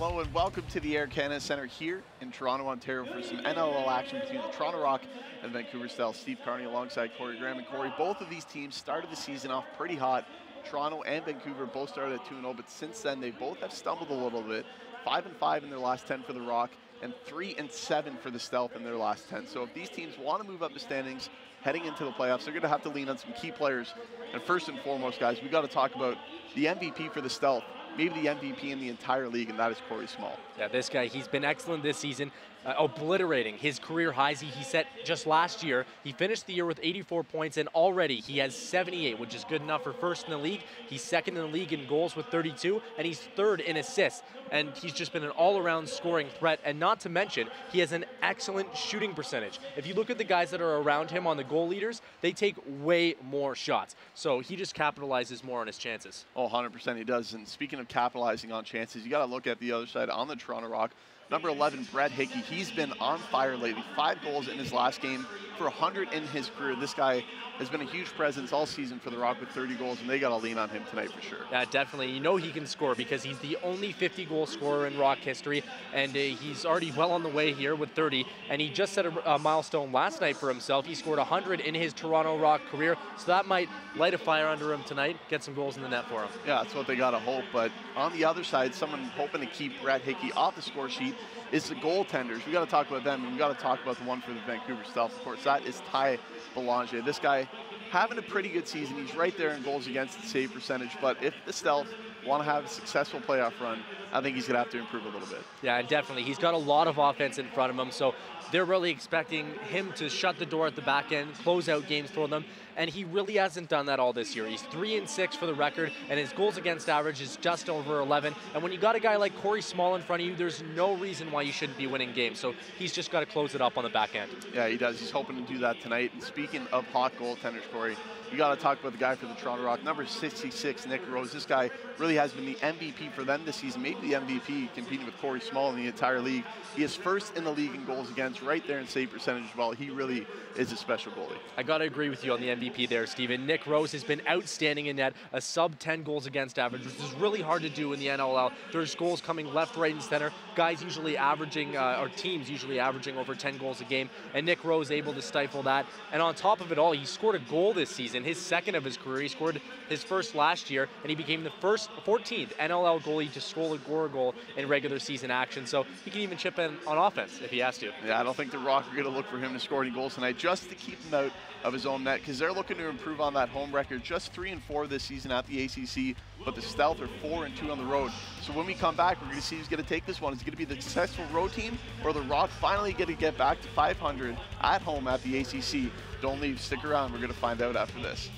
Hello and welcome to the Air Canada Centre here in Toronto, Ontario for some NLL action between the Toronto Rock and Vancouver Stealth. Steve Carney alongside Corey Graham. And Corey, both of these teams started the season off pretty hot. Toronto and Vancouver both started at 2-0, but since then they both have stumbled a little bit. 5-5 in their last 10 for the Rock and 3-7 for the Stealth in their last 10. So if these teams want to move up the standings heading into the playoffs, they're going to have to lean on some key players. And first and foremost, guys, we got to talk about the MVP for the Stealth. Maybe the MVP in the entire league, and that is Corey Small. Yeah, this guy, he's been excellent this season, obliterating his career highs he set just last year. He finished the year with 84 points, and already he has 78, which is good enough for first in the league. He's second in the league in goals with 32, and he's third in assists. And he's just been an all-around scoring threat, and not to mention, he has an excellent shooting percentage. If you look at the guys that are around him on the goal leaders, they take way more shots. So he just capitalizes more on his chances. Oh, 100% he does. And speaking of capitalizing on chances, you got to look at the other side on the Toronto Rock. Number 11, Brett Hickey, he's been on fire lately. 5 goals in his last game for 100 in his career. This guy has been a huge presence all season for the Rock with 30 goals, and they got to lean on him tonight for sure. Yeah, definitely. You know he can score because he's the only 50-goal scorer in Rock history, and he's already well on the way here with 30, and he just set a milestone last night for himself. He scored 100 in his Toronto Rock career, so that might light a fire under him tonight, get some goals in the net for him. Yeah, that's what they got to hope, but on the other side, someone hoping to keep Brett Hickey off the score sheet is the goaltenders. We got to talk about them, and we got to talk about the one for the Vancouver Stealth. Of course, that is Ty Belanger. This guy having a pretty good season. He's right there in goals against the save percentage, but if the Stealth want to have a successful playoff run, I think he's going to have to improve a little bit. Yeah, and definitely. He's got a lot of offense in front of him, so they're really expecting him to shut the door at the back end, close out games for them, and he really hasn't done that all this year. He's 3-6 for the record, and his goals against average is just over 11. And when you got a guy like Corey Small in front of you, there's no reason why you shouldn't be winning games. So he's just got to close it up on the back end. Yeah, he does. He's hoping to do that tonight. And speaking of hot goaltenders, Corey, you got to talk about the guy for the Toronto Rock, number 66, Nick Rose. This guy really has been the MVP for them this season, maybe the MVP, competing with Corey Small in the entire league. He is first in the league in goals against, right there in save percentage as well. He really is a special goalie. I got to agree with you on the MVP there, Steven. Nick Rose has been outstanding in net, a sub-10 goals against average, which is really hard to do in the NLL. There's goals coming left, right, and center. Guys usually averaging, or teams usually averaging over 10 goals a game, and Nick Rose able to stifle that. And on top of it all, he scored a goal this season, his second of his career. He scored his first last year, and he became the 14th NLL goalie to score a goal in regular season action. So he can even chip in on offense if he has to. Yeah, I don't think the Rock are going to look for him to score any goals tonight, just to keep him out of his own net, because they're looking to improve on that home record. Just 3-4 this season at the ACC, but the Stealth are 4-2 on the road. So when we come back, we're going to see who's going to take this one. Is it going to be the successful road team, or the Rock finally going to get back to 500 at home at the ACC? Don't leave, stick around. We're going to find out after this.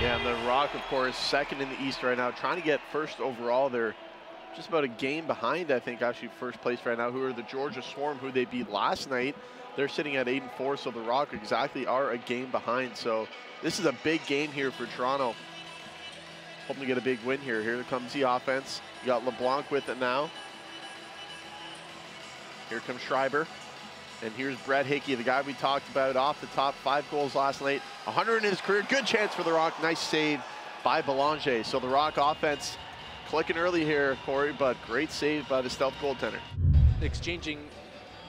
Yeah, and the Rock, of course, second in the East right now, trying to get first overall. They're just about a game behind, I think, actually first place right now, who are the Georgia Swarm, who they beat last night. They're sitting at 8-4, so the Rock exactly are a game behind. So this is a big game here for Toronto. Hoping to get a big win here. Here comes the offense. You got LeBlanc with it now. Here comes Schreiber. And here's Brett Hickey, the guy we talked about off the top, 5 goals last night, 100 in his career. Good chance for the Rock. Nice save by Belanger. So the Rock offense clicking early here, Corey, but great save by the Stealth goaltender. Exchanging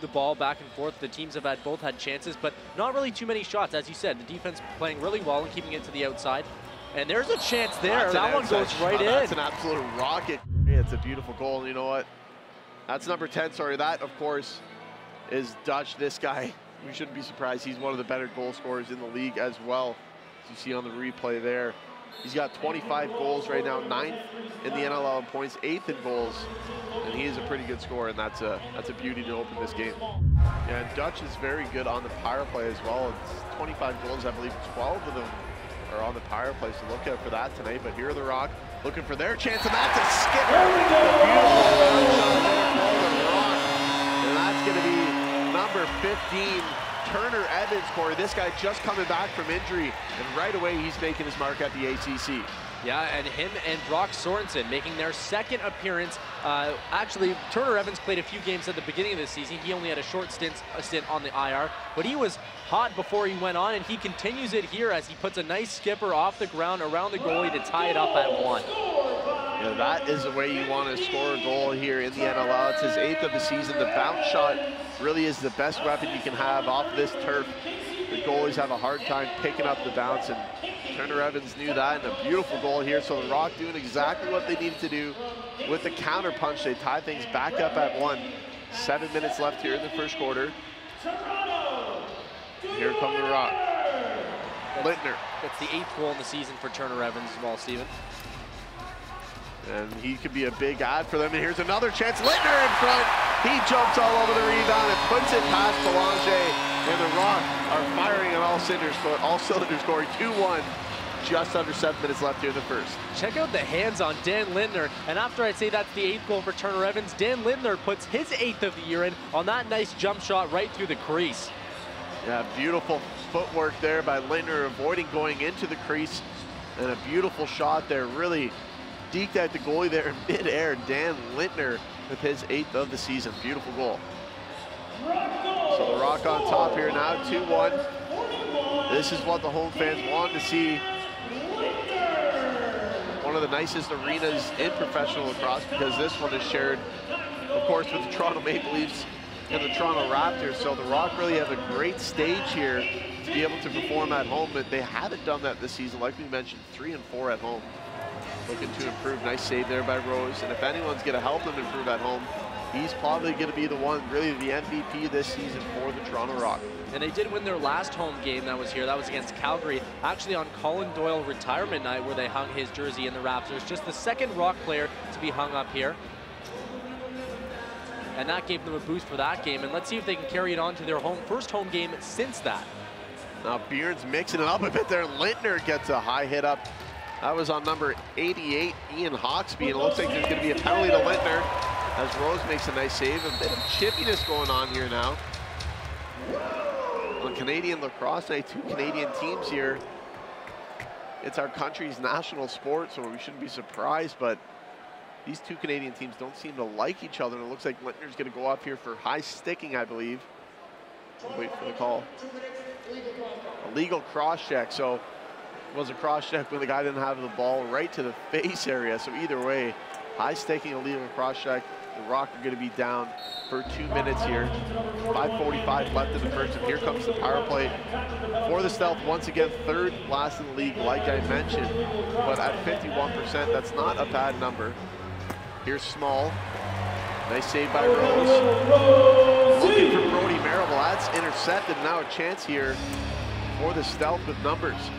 the ball back and forth. The teams have both had chances, but not really too many shots. As you said, the defense playing really well and keeping it to the outside. And there's a chance there. That one goes right in. That's an absolute rocket. Yeah, it's a beautiful goal. And you know what? That's number 10. Sorry, that, of course, is Dutch. This guy, we shouldn't be surprised. He's one of the better goal scorers in the league as well, as you see on the replay there. He's got 25 goals right now, 9th in the NLL in points, 8th in goals, and he is a pretty good scorer, and that's a beauty to open this game. Yeah, and Dutch is very good on the power play as well. It's 25 goals, I believe 12 of them are on the power play, so look out for that tonight. But here are the Rock looking for their chance, and that's a skipper. There we go. And that's going to be number 15, Turner Evans, Corey. This guy just coming back from injury, and right away he's making his mark at the ACC. Yeah, and him and Brock Sorensen making their second appearance. Actually, Turner Evans played a few games at the beginning of the season. He only had a short stint on the IR, but he was hot before he went on, and he continues it here as he puts a nice skipper off the ground around the goalie to tie it up at 1. Yeah, that is the way you want to score a goal here in the NLL. It's his 8th of the season. The bounce shot really is the best weapon you can have off this turf. The goalies have a hard time picking up the bounce, and Turner Evans knew that, and a beautiful goal here. So the Rock doing exactly what they needed to do with the counter punch. They tie things back up at 1. 7 minutes left here in the first quarter. Here come the Rock. Lintner. That's the 8th goal in the season for Turner Evans as well, Steven. And he could be a big ad for them. And here's another chance. Lintner in front. He jumps all over the rebound and puts it past Belanger. And the Rock are firing on all cylinders, scoring 2-1. Just under 7 minutes left here in the first. Check out the hands on Dan Lintner. And after I say that's the 8th goal for Turner Evans, Dan Lintner puts his 8th of the year in on that nice jump shot right through the crease. Yeah, beautiful footwork there by Lintner, avoiding going into the crease. And a beautiful shot there, really deked out the goalie there in midair. Dan Lintner with his 8th of the season. Beautiful goal. So the Rock on top here now, 2-1. This is what the home fans want to see. One of the nicest arenas in professional lacrosse, because this one is shared, of course, with the Toronto Maple Leafs and the Toronto Raptors. So the Rock really have a great stage here to be able to perform at home, but they haven't done that this season. Like we mentioned, 3-4 at home. Looking to improve. Nice save there by Rose. And if anyone's going to help them improve at home, he's probably going to be the one, really the MVP this season for the Toronto Rock. And they did win their last home game that was here. That was against Calgary, actually on Colin Doyle retirement night, where they hung his jersey in the Raptors. Just the second Rock player to be hung up here. And that gave them a boost for that game. And let's see if they can carry it on to their first home game since that. Now Bjorn's mixing it up a bit there. Lintner gets a high hit up. That was on number 88, Ian Hawksby. And it looks like there's going to be a penalty to Lintner as Rose makes a nice save. A bit of chippiness going on here now. On Canadian Lacrosse Night, 2 Canadian teams here. It's our country's national sport, so we shouldn't be surprised, but these 2 Canadian teams don't seem to like each other. And it looks like Lintner's going to go up here for high sticking, I believe. We'll wait for the call. A legal cross check. So it was a cross check when the guy didn't have the ball right to the face area. So either way, high sticking, a legal cross check. The Rock are going to be down for 2 minutes here. 5:45 left in the first, and here comes the power play for the Stealth. Once again, 3rd last in the league, like I mentioned, but at 51%, that's not a bad number. Here's Small. Nice save by Rose. Looking for Brody Marable. That's intercepted. Now a chance here for the Stealth with numbers.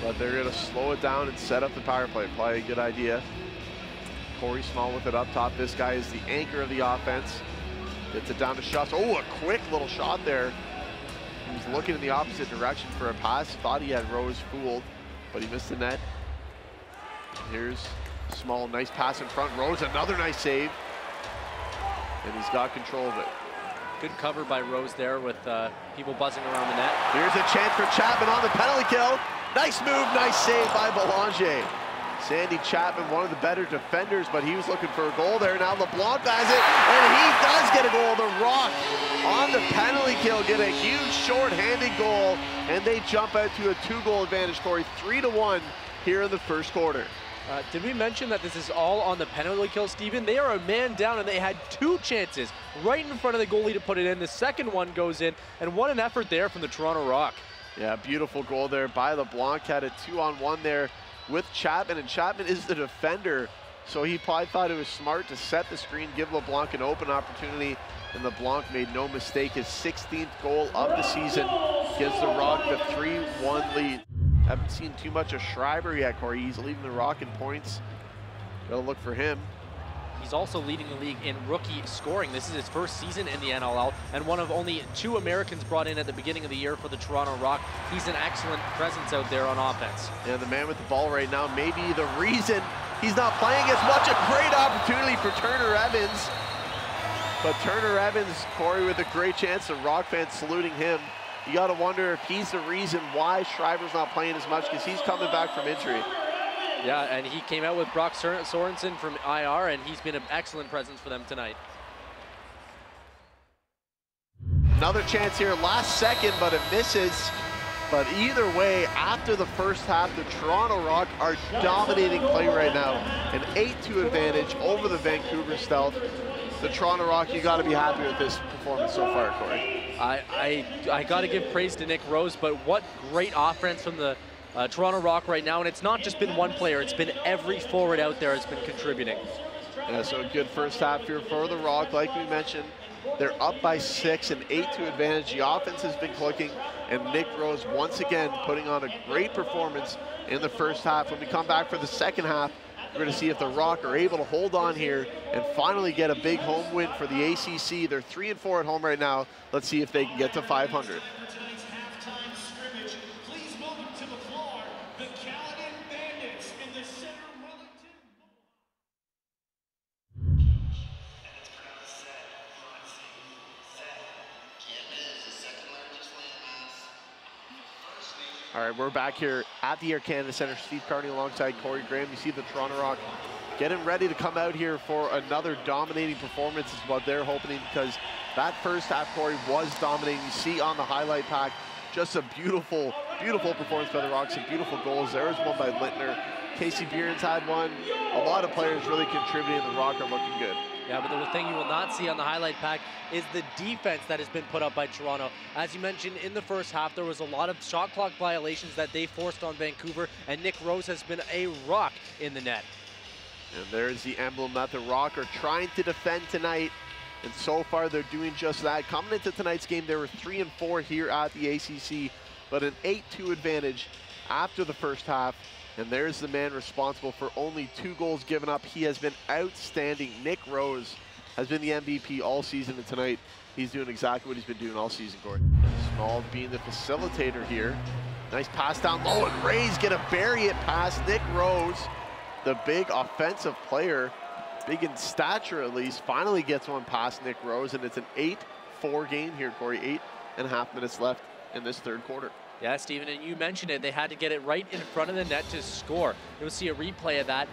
But they're going to slow it down and set up the power play. Probably a good idea. Corey Small with it up top. This guy is the anchor of the offense. Gets it down to Schuss. Oh, a quick little shot there. He was looking in the opposite direction for a pass. Thought he had Rose fooled, but he missed the net. And here's Small, nice pass in front. Rose, another nice save. And he's got control of it. Good cover by Rose there with people buzzing around the net. Here's a chance for Chapman on the penalty kill. Nice move, nice save by Belanger. Sandy Chapman, one of the better defenders, but he was looking for a goal there. Now LeBlanc has it, and he does get a goal. The Rock on the penalty kill get a huge short-handed goal, and they jump out to a 2-goal advantage, Corey, 3-1 here in the first quarter. Did we mention that this is all on the penalty kill, Steven? They are a man down, and they had 2 chances right in front of the goalie to put it in. The second one goes in, and what an effort there from the Toronto Rock. Yeah, beautiful goal there by LeBlanc. Had a 2-on-1 there with Chapman, and Chapman is the defender, so he probably thought it was smart to set the screen, give LeBlanc an open opportunity, and LeBlanc made no mistake. His 16th goal of the season gives the Rock the 3-1 lead. Haven't seen too much of Schreiber yet, Corey. He's leading the Rock in points. Gotta look for him. He's also leading the league in rookie scoring. This is his first season in the NLL, and one of only 2 Americans brought in at the beginning of the year for the Toronto Rock. He's an excellent presence out there on offense. Yeah, the man with the ball right now may be the reason he's not playing as much. A great opportunity for Turner Evans. But Turner Evans, Corey, with a great chance. The Rock fans saluting him. you got to wonder if he's the reason why Schreiber's not playing as much, because he's coming back from injury. Yeah, and he came out with Brock Sorensen from IR, and he's been an excellent presence for them tonight. Another chance here, last second, but it misses. But either way, after the first half, the Toronto Rock are dominating play right now. An 8-2 advantage over the Vancouver Stealth. The Toronto Rock, you got to be happy with this performance so far, Corey. I got to give praise to Nick Rose, but what great offense from the Toronto Rock right now. And it's not just been one player, it's been every forward out there has been contributing. Yeah, so a good first half here for the Rock, like we mentioned. They're up by 6, an 8-2 advantage. The offense has been clicking, and Nick Rose once again putting on a great performance in the first half. When we come back for the second half, we're going to see if the Rock are able to hold on here and finally get a big home win for the ACC. They're 3-4 at home right now. Let's see if they can get to 500. All right, we're back here at the Air Canada Centre. Steve Carney alongside Corey Graham. You see the Toronto Rock getting ready to come out here for another dominating performance is what they're hoping, because that first half, Corey, was dominating. You see on the highlight pack, just a beautiful, beautiful performance by the Rock. Some beautiful goals. There was one by Lintner. Casey Bierens had one. A lot of players really contributing. The Rock are looking good. Yeah, but the thing you will not see on the highlight pack is the defense that has been put up by Toronto. As you mentioned, in the first half, there was a lot of shot clock violations that they forced on Vancouver, and Nick Rose has been a rock in the net. And there's the emblem that the Rock are trying to defend tonight, and so far they're doing just that. Coming into tonight's game, they were 3-4 here at the ACC, but an 8-2 advantage after the first half. And there's the man responsible for only 2 goals given up. He has been outstanding. Nick Rose has been the MVP all season, and tonight he's doing exactly what he's been doing all season, Corey. Small being the facilitator here. Nice pass down low, and Rays gonna bury it past Nick Rose. The big offensive player, big in stature at least, finally gets one past Nick Rose, and it's an 8-4 game here, Corey. 8.5 minutes left in this third quarter. Yeah, Steven, and you mentioned it. They had to get it right in front of the net to score. You'll see a replay of that.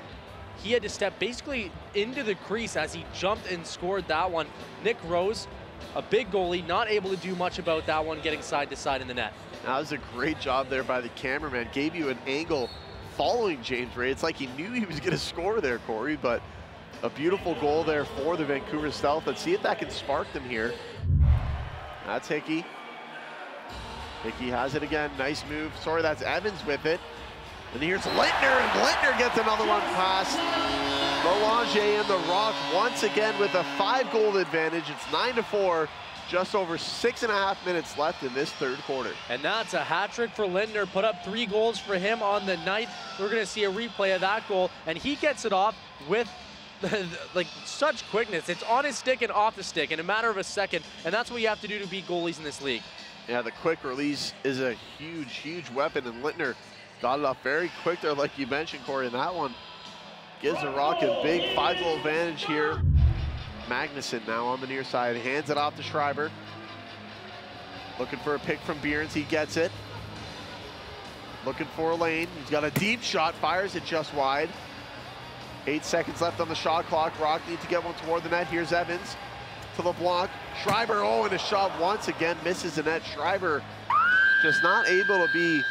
He had to step basically into the crease as he jumped and scored that one. Nick Rose, a big goalie, not able to do much about that one, getting side to side in the net. That was a great job there by the cameraman. Gave you an angle following James Ray. It's like he knew he was going to score there, Corey, but a beautiful goal there for the Vancouver Stealth. Let's see if that can spark them here. That's Hickey. Hickey has it again, nice move. Sorry, that's Evans with it. And here's Lintner, and Lintner gets another one past Belanger, and the Rock once again with a 5-goal advantage. It's 9-4, just over 6.5 minutes left in this third quarter. And that's a hat trick for Lintner, put up 3 goals for him on the night. We're gonna see a replay of that goal, and he gets it off with like such quickness. It's on his stick and off the stick in a matter of a second, and that's what you have to do to beat goalies in this league. Yeah, the quick release is a huge, huge weapon, and Lintner got it off very quick there, like you mentioned, Corey, and that one gives the Rock a big 5-goal advantage here. Magnuson now on the near side, hands it off to Schreiber. Looking for a pick from Bierens, he gets it. Looking for a lane, he's got a deep shot, fires it just wide. 8 seconds left on the shot clock. Rock need to get one toward the net. Here's Evans to LeBlanc. Schreiber, oh, and a shot once again misses the net. Schreiber just not able to be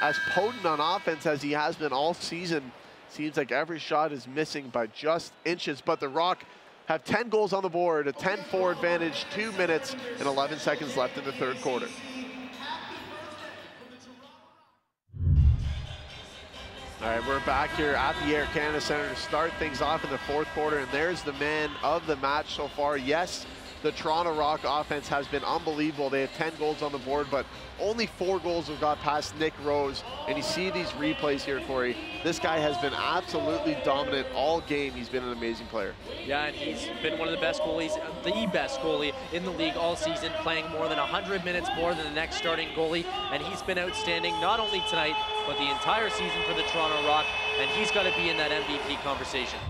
as potent on offense as he has been all season. Seems like every shot is missing by just inches, but the Rock have 10 goals on the board, a 10-4 advantage, 2 minutes and 11 seconds left in the third quarter. All right, we're back here at the Air Canada Centre to start things off in the fourth quarter, and there's the man of the match so far. Yes, the Toronto Rock offense has been unbelievable. They have 10 goals on the board, but only 4 goals have got past Nick Rose. And you see these replays here, Corey. This guy has been absolutely dominant all game. He's been an amazing player. Yeah, and he's been one of the best goalies, the best goalie in the league all season, playing more than 100 minutes more than the next starting goalie. And he's been outstanding, not only tonight, but the entire season for the Toronto Rock. And he's got to be in that MVP conversation.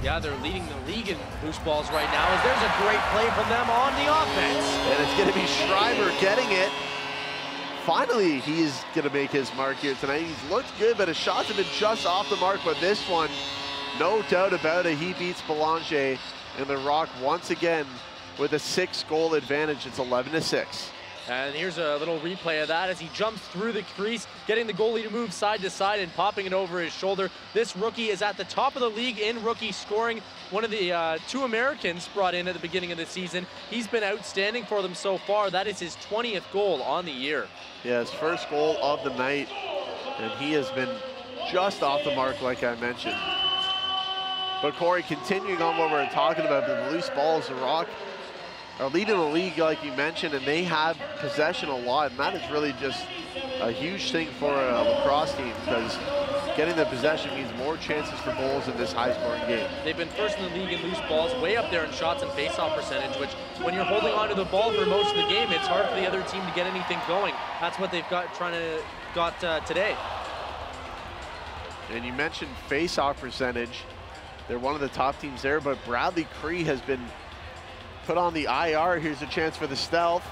Yeah, they're leading the league in loose balls right now, as there's a great play from them on the offense. And it's going to be Schreiber getting it. finally, he's going to make his mark here tonight. He's looked good, but his shots have been just off the mark. But this one, no doubt about it, he beats Belanger. And the Rock once again with a 6-goal advantage. It's 11-6. And here's a little replay of that as he jumps through the crease, getting the goalie to move side to side and popping it over his shoulder. This rookie is at the top of the league in rookie scoring. One of the 2 Americans brought in at the beginning of the season. He's been outstanding for them so far. That is his 20th goal on the year. Yeah, his first goal of the night, and he has been just off the mark, like I mentioned. But Corey, continuing on what we're talking about, the loose balls, the Rock are leading the league, like you mentioned, and they have possession a lot, and that is really just a huge thing for a lacrosse team, because getting the possession means more chances for goals in this high-scoring game. They've been first in the league in loose balls, way up there in shots and face-off percentage, which when you're holding onto the ball for most of the game, it's hard for the other team to get anything going. That's what they've got today. And you mentioned face-off percentage. They're one of the top teams there, but Bradley Cree has been put on the IR. Here's a chance for the stealth.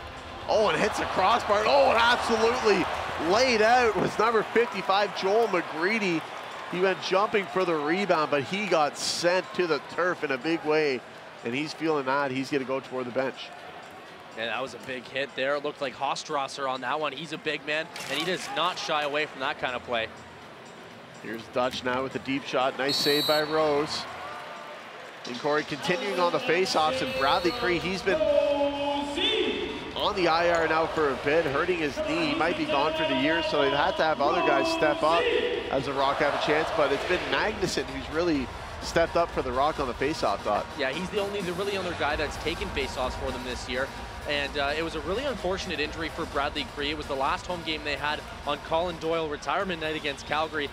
Oh, and hits the crossbar. Oh, and absolutely laid out was number 55, Joel McGreedy. He went jumping for the rebound, but he got sent to the turf in a big way, and he's feeling that. He's going to go toward the bench. Yeah, that was a big hit there. It looked like Hostrasser on that one. He's a big man, and he does not shy away from that kind of play. Here's Dutch now with a deep shot. Nice save by Rose. And Corey continuing on the face-offs, and Bradley Cree, he's been on the IR now for a bit, hurting his knee. He might be gone for the year, so they've had to have other guys step up as the Rock have a chance, but it's been Magnuson who's really stepped up for the Rock on the face-off dot. Yeah, he's the really only guy that's taken face-offs for them this year. And it was a really unfortunate injury for Bradley Cree. It was the last home game they had on Colin Doyle retirement night against Calgary.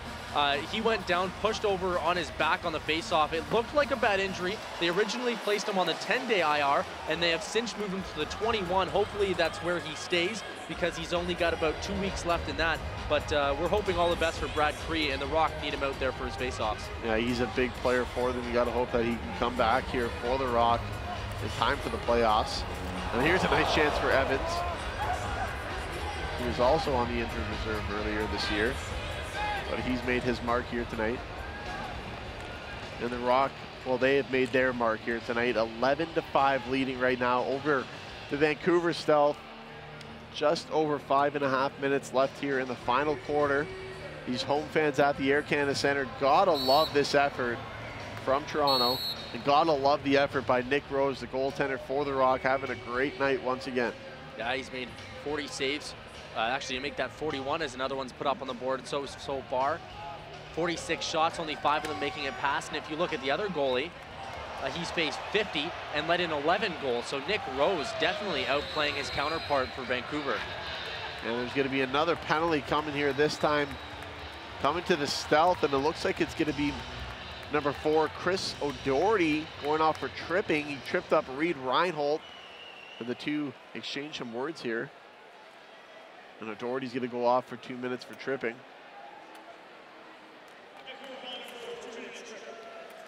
He went down, pushed over on his back on the face-off. It looked like a bad injury. They originally placed him on the 10-day IR, and they have since moved him to the 21. Hopefully that's where he stays, because he's only got about 2 weeks left in that. But we're hoping all the best for Brad Cree, and the Rock need him out there for his face-offs. Yeah, he's a big player for them. You got to hope that he can come back here for the Rock in time for the playoffs. And here's a nice chance for Evans. He was also on the injured reserve earlier this year, but he's made his mark here tonight. And the Rock, well, they have made their mark here tonight. 11-5 leading right now over the Vancouver Stealth. Just over 5.5 minutes left here in the final quarter. These home fans at the Air Canada Centre, gotta love this effort from Toronto. And gotta love the effort by Nick Rose, the goaltender for the Rock, having a great night once again. Yeah, he's made 40 saves. Actually, you make that 41 as another one's put up on the board so far. 46 shots, only 5 of them making it past. And if you look at the other goalie, he's faced 50 and let in 11 goals. So Nick Rose definitely outplaying his counterpart for Vancouver. And there's going to be another penalty coming here, this time coming to the Stealth, and it looks like it's going to be number 4, Chris O'Doherty, going off for tripping. He tripped up Reed Reinhold, and the two exchange some words here. And O'Doherty's going to go off for 2 minutes for tripping.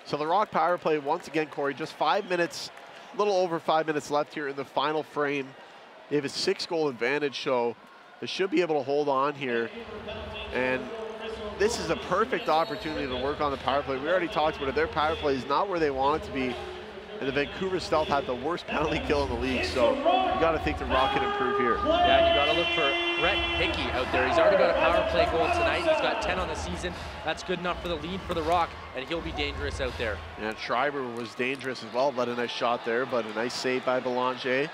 So the Rock power play once again, Corey, just 5 minutes, a little over 5 minutes left here in the final frame. They have a 6-goal advantage, so they should be able to hold on here. And this is a perfect opportunity to work on the power play. We already talked about it. Their power play is not where they want it to be. And the Vancouver Stealth had the worst penalty kill in the league. So you got to think the Rock can improve here. Yeah, you got to look for Brett Hickey out there. He's already got a power play goal tonight. He's got 10 on the season. That's good enough for the lead for the Rock, and he'll be dangerous out there. And Schreiber was dangerous as well. Led a nice shot there, but a nice save by Belanger.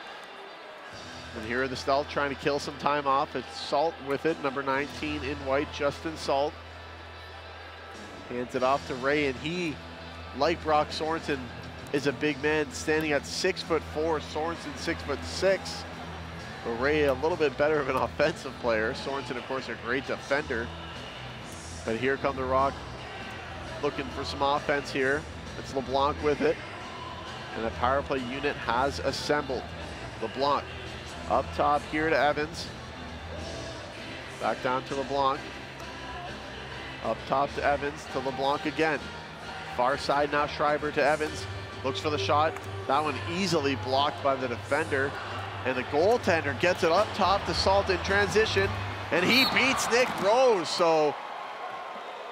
And here are the Stealth trying to kill some time off. It's Salt with it, number 19 in white, Justin Salt. Hands it off to Ray, and he, like Brock Sorensen, is a big man, standing at 6'4", Sorensen 6'6". But Ray a little bit better of an offensive player. Sorensen, of course, a great defender. But here come the Rock, looking for some offense here. It's LeBlanc with it. And the power play unit has assembled. LeBlanc up top here to Evans. Back down to LeBlanc. Up top to Evans, to LeBlanc again. Far side now, Schreiber to Evans. Looks for the shot. That one easily blocked by the defender. And the goaltender gets it up top to Salt in transition. And he beats Nick Rose. So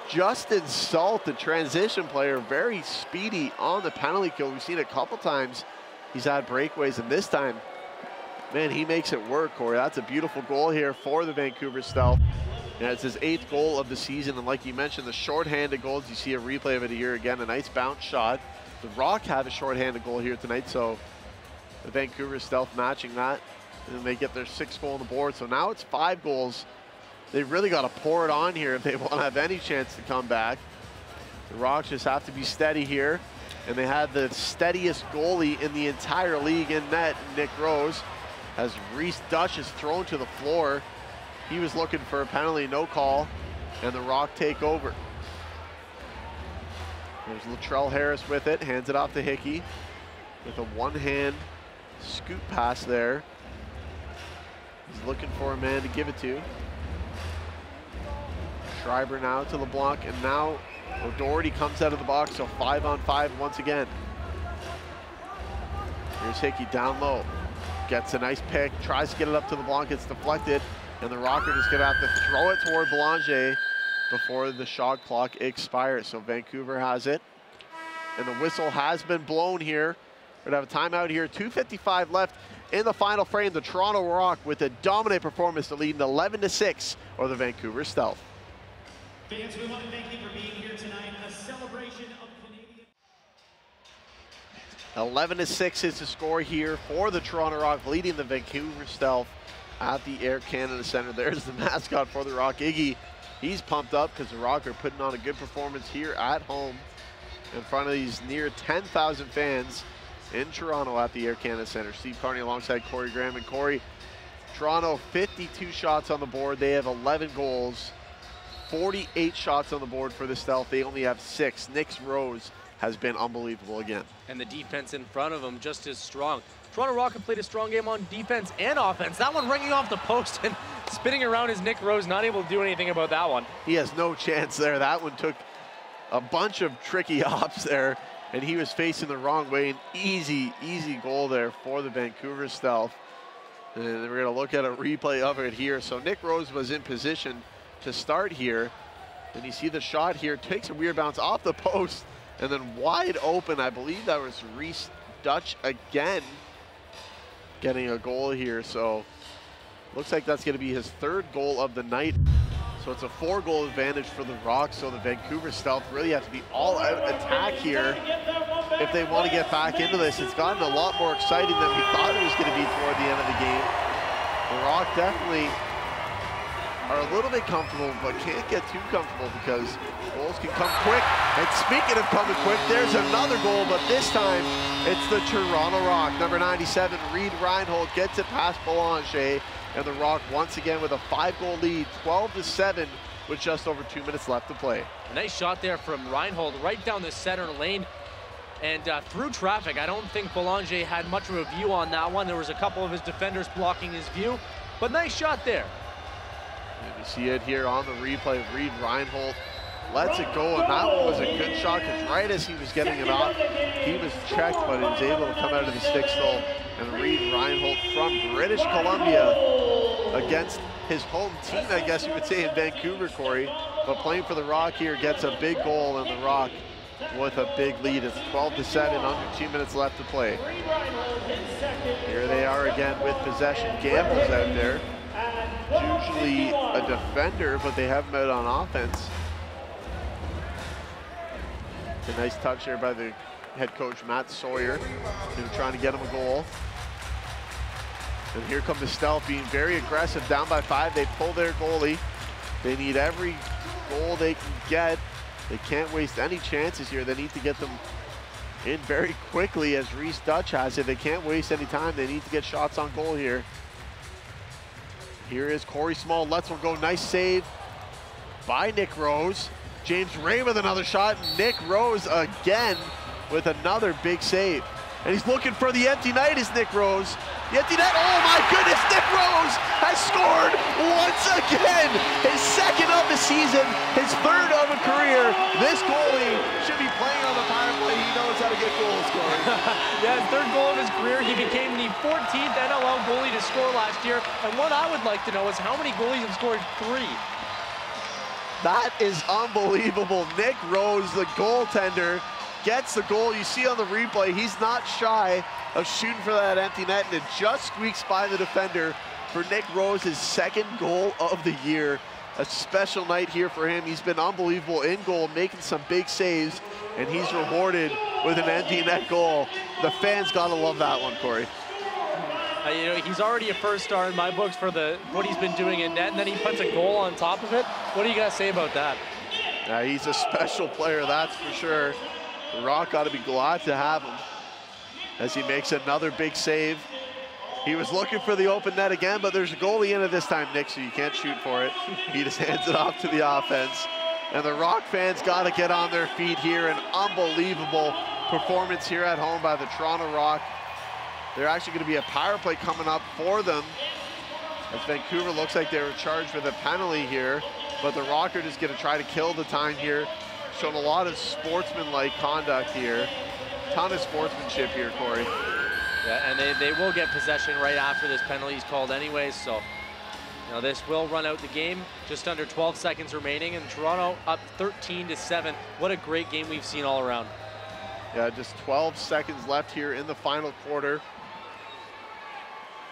Justin Salt, the transition player, very speedy on the penalty kill. We've seen it a couple times. He's had breakaways, and this time, man, he makes it work, Corey. That's a beautiful goal here for the Vancouver Stealth. And it's his 8th goal of the season. And like you mentioned, the shorthanded goals, you see a replay of it here again, a nice bounce shot. The Rock have a shorthanded goal here tonight, so the Vancouver Stealth matching that. And they get their 6th goal on the board. So now it's 5 goals. They've really got to pour it on here if they want to have any chance to come back. The Rocks just have to be steady here. And they had the steadiest goalie in the entire league in net, Nick Rose, as Reese Dutch is thrown to the floor. He was looking for a penalty, no call, and the Rock take over. There's Latrell Harris with it, hands it off to Hickey with a one-hand scoop pass there. He's looking for a man to give it to. Schreiber now to LeBlanc, and now O'Doherty comes out of the box, so 5-on-5 once again. Here's Hickey down low. Gets a nice pick, tries to get it up to LeBlanc, it's deflected, and the Rockers is gonna have to throw it toward Belanger before the shot clock expires. So Vancouver has it, and the whistle has been blown here. We're gonna have a timeout here, 2:55 left in the final frame. The Toronto Rock with a dominant performance to lead 11-6 over the Vancouver Stealth. Fans, we want to thank you for being here tonight. A celebration of Canadian. 11-6 is the score here for the Toronto Rock, leading the Vancouver Stealth at the Air Canada Centre. There's the mascot for the Rock, Iggy. He's pumped up because the Rock are putting on a good performance here at home in front of these near 10,000 fans in Toronto at the Air Canada Centre. Steve Carney alongside Corey Graham. And Corey, Toronto 52 shots on the board. They have 11 goals. 48 shots on the board for the Stealth. They only have 6. Nick Rose has been unbelievable again. And the defense in front of them just as strong. Toronto Rock have played a strong game on defense and offense. That one ringing off the post and spinning around is Nick Rose, not able to do anything about that one. He has no chance there. That one took a bunch of tricky ops there, and he was facing the wrong way. An easy goal there for the Vancouver Stealth. And we're gonna look at a replay of it here. So Nick Rose was in position to start here, and you see the shot here, takes a weird bounce off the post, and then wide open. I believe that was Reese Dutch again getting a goal here. So looks like that's going to be his 3rd goal of the night. So it's a 4-goal advantage for the Rock. So the Vancouver Stealth really have to be all-out attack here if they want to get back into this. It's gotten a lot more exciting than we thought it was going to be toward the end of the game. The Rock definitely are a little bit comfortable, but can't get too comfortable because goals can come quick. And speaking of coming quick, there's another goal, but this time it's the Toronto Rock. Number 97, Reed Reinhold gets it past Belanger, and the Rock once again with a 5-goal lead, 12-7 with just over 2 minutes left to play. A nice shot there from Reinhold right down the center lane and through traffic. I don't think Belanger had much of a view on that one. There was a couple of his defenders blocking his view, but nice shot there. And you see it here on the replay. Reed Reinhold lets it go, and that one was a good shot because right as he was getting it off, he was checked, but he was able to come out of the stick still. And Reed Reinhold from British Columbia against his home team, I guess you would say, in Vancouver, Corey. But playing for the Rock here gets a big goal, and the Rock with a big lead. It's 12-7, under 2 minutes left to play. Here they are again with possession. Gamble's out there. Usually a defender, but they have him out on offense. A nice touch there by the head coach, Matt Sawyer, who's trying to get him a goal. And here come the Stealth being very aggressive, down by 5. They pull their goalie. They need every goal they can get. They can't waste any chances here. They need to get them in very quickly, as Reese Dutch has it. They can't waste any time. They need to get shots on goal here. Here is Corey Small, lets one go. Nice save by Nick Rose. James Ray with another shot. Nick Rose again with another big save. And he's looking for the empty net, is Nick Rose. The empty net, oh my goodness, Nick Rose has scored once again, his second of the season, his third of a career. This goalie should be playing on the power play. He knows how to get goals, Corey. Yeah, his third goal of his career. He became the 14th NLL goalie to score last year. And what I would like to know is how many goalies have scored 3? That is unbelievable. Nick Rose, the goaltender, gets the goal. You see on the replay, he's not shy of shooting for that empty net, and it just squeaks by the defender for Nick Rose, his second goal of the year. A special night here for him. He's been unbelievable in goal, making some big saves, and he's rewarded with an empty net goal. The fans gotta love that one, Corey. You know, he's already a first star in my books for what he's been doing in net, and then he puts a goal on top of it. What do you guys say about that? He's a special player, that's for sure. The Rock got to be glad to have him as he makes another big save. He was looking for the open net again, but there's a goalie in it this time, Nick, so you can't shoot for it. He just hands it off to the offense. And the Rock fans got to get on their feet here. An unbelievable performance here at home by the Toronto Rock. They're actually going to be a power play coming up for them, as Vancouver looks like they were charged with a penalty here, but the Rock are just going to try to kill the time here. Shown a lot of sportsmanlike conduct here. Ton of sportsmanship here, Corey. Yeah, and they will get possession right after this penalty is called anyways, so you know, this will run out the game. Just under 12 seconds remaining, and Toronto up 13-7. What a great game we've seen all around. Yeah, just 12 seconds left here in the final quarter.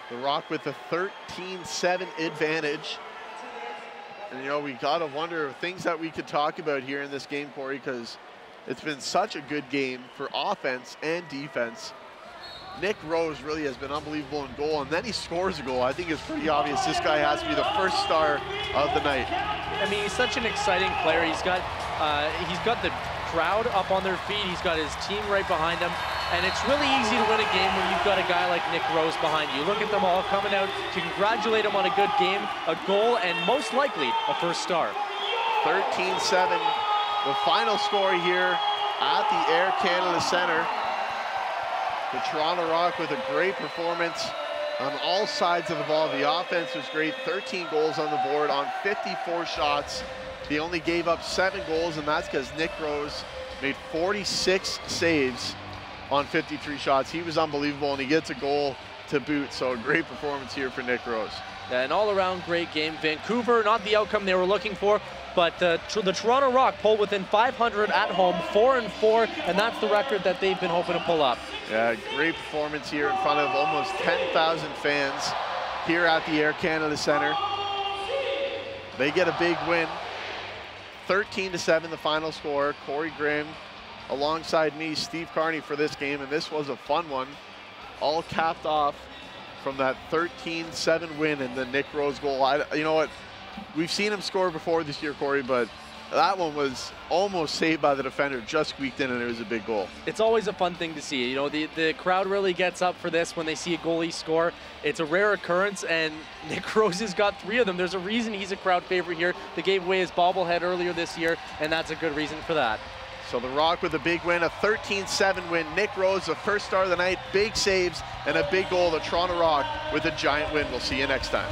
The Rock with a 13-7 advantage. And, you know, we got to wonder things that we could talk about here in this game, Corey, because it's been such a good game for offense and defense. Nick Rose really has been unbelievable in goal, and then he scores a goal. I think it's pretty obvious this guy has to be the first star of the night. I mean, he's such an exciting player. He's got the crowd up on their feet. He's got his team right behind him. And it's really easy to win a game when you've got a guy like Nick Rose behind you. Look at them all coming out to congratulate him on a good game, a goal, and most likely a first star. 13-7, the final score here at the Air Canada Centre. The Toronto Rock with a great performance on all sides of the ball. The offense was great, 13 goals on the board on 54 shots. They only gave up 7 goals, and that's because Nick Rose made 46 saves on 53 shots. He was unbelievable, and he gets a goal to boot, so a great performance here for Nick Rose. Yeah, an all-around great game. Vancouver, not the outcome they were looking for, but the Toronto Rock pulled within 500 at home, 4-4, and that's the record that they've been hoping to pull up. Yeah, great performance here in front of almost 10,000 fans here at the Air Canada Centre. They get a big win, 13-7 the final score. Corey Graham alongside me, Steve Carney, for this game, and this was a fun one, all capped off from that 13-7 win and the Nick Rose goal. You know what, we've seen him score before this year, Corey, but that one was almost saved by the defender, just squeaked in, and it was a big goal. It's always a fun thing to see. You know, the crowd really gets up for this when they see a goalie score. It's a rare occurrence, and Nick Rose has got 3 of them. There's a reason he's a crowd favorite here. They gave away his bobblehead earlier this year, and that's a good reason for that. So the Rock with a big win, a 13-7 win. Nick Rose, the first star of the night, big saves and a big goal. The Toronto Rock with a giant win. We'll see you next time.